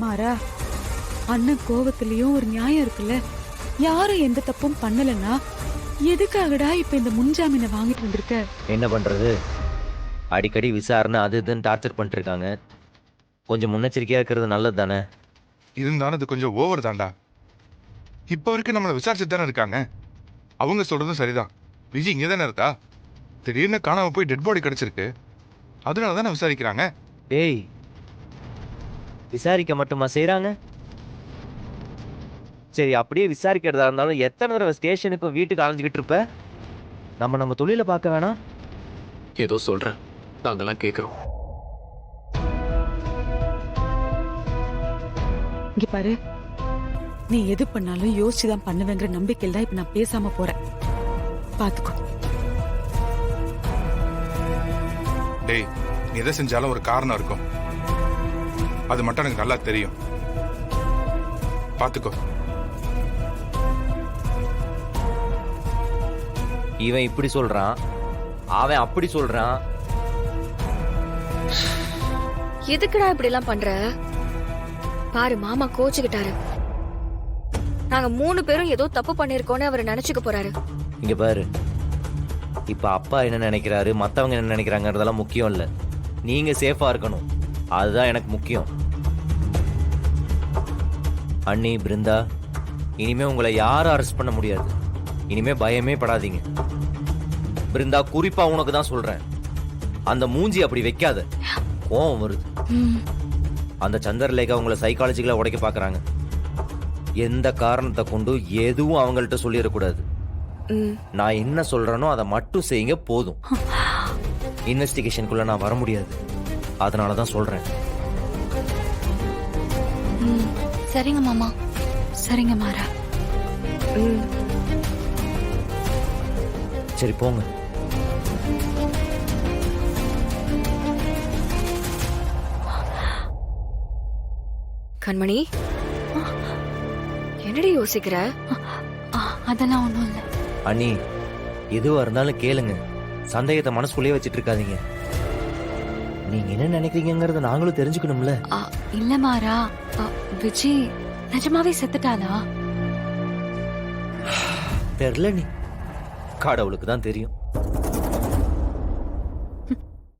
மாறா, அண்ணன் கோவத்திலயும் ஒரு நியாயம் இருக்குல்ல. யாரும் எந்த தப்பும் பண்ணலன்னா எதுக்காகடா இப்ப இந்த முன்ஜாமீனை வாங்கிட்டு வந்திருக்க? என்ன பண்றது, அடிக்கடி விசாரணை அது இதுன்னு டார்ச்சர் பண்ணிட்டு இருக்காங்க. கொஞ்சம் முன்னெச்சரிக்கையா இருக்கிறது நல்லது தானே? இருந்தாலும் அது கொஞ்சம் ஓவர் தான்டா. இப்போ வரைக்கும் நம்மளை விசாரிச்சுட்டு தானே இருக்காங்க. அவங்க சொல்றதும் சரிதான். விஜி இங்கே தானே இருக்கா. திடீர்னு காணாம போய் டெட் பாடி கிடைச்சிருக்கு. அதனால தானே விசாரிக்கிறாங்க. டேய், விசாரிக்க மட்டுமா செய்றாங்க? சரி, அப்படியே விசாரிக்கிறதா இருந்தாலும் எத்தனை தடவை ஸ்டேஷனுக்கும் வீட்டுக்கு அலைஞ்சுக்கிட்டு இருப்ப? நம்ம தொழிலை பார்க்க வேணாம்? ஏதோ சொல்றேன், நாங்கெல்லாம் கேட்குறோம். இங்க பாரு, நீ எது பண்ணாலும் யோசிச்சுதான் பண்ணுவேங்கிற நம்பிக்கையில் தான் இப்ப நான் பேசாம போறேன். பாத்துக்கோ. டேய், நீ எதை செஞ்சாலும் ஒரு காரணம் இருக்கும். அது மட்டும் எனக்கு நல்லா தெரியும். பாத்துக்கோ. இவன் இப்படி சொல்றான், அவன் அப்படி சொல்றான். எதுக்குடா இப்படி எல்லாம் பண்ற? பாரு, மாமா கோச்சுக்கிட்டாரு. நாங்க 3 பேரும் ஏதோ தப்பு பண்ணிருக்கோம்னு அவர் நினைச்சுக்க போறாரு. இங்க பாரு, இப்ப அப்பா என்ன நினைக்கிறாரு, மத்தவங்க என்ன நினைக்கிறாங்கறதெல்லாம் முக்கியம் இல்ல. நீங்க சேஃபா இருக்கணும், அதுதான் எனக்கு முக்கியம். அண்ணி, பிருந்தா, இனிமே உங்களை யாரும் அரெஸ்ட் பண்ண முடியாது. இனிமே பயமே படாதீங்க. பிருந்தா, குறிப்பா உனக்கு தான் சொல்றேன், அந்த மூஞ்சி அப்படி வைக்காத. கோவம் வருது. அந்த சந்திரலேகா உங்களை சைக்காலஜிக்கலா உடைக்க பாக்குறாங்க. எந்த காரணத்தை கொண்டு எதுவும் அவங்கள்ட்ட சொல்லிடக்கூடாது. நான் என்ன சொல்றேனோ அதை மட்டும் செய்யுங்க, போதும். இன்வெஸ்டிகேஷனுக்குள்ள நான் வர முடியாது, அதனாலதான் சொல்றேன். சரிங்க மாமா. சரிங்க மாறா. சரி, போங்க. கண்மணி, என்னடி யோசிக்கிற? அதெல்லாம் ஒண்ணும் இல்ல. அண்ணி, எதுவா இருந்தாலும் கேளுங்க, சந்தேகத்தை மனசுக்குள்ளேயே வச்சிட்டு இருக்காதீங்க. நீங்க என்ன நினைக்கிறீங்கிறத நாங்களும் தெரிஞ்சுக்கணும்ல. இல்ல மாறா, விஜி நிஜமாவே செத்துட்டாளா? தெரியல, நீ கடவுளுக்கு தான் தெரியும்.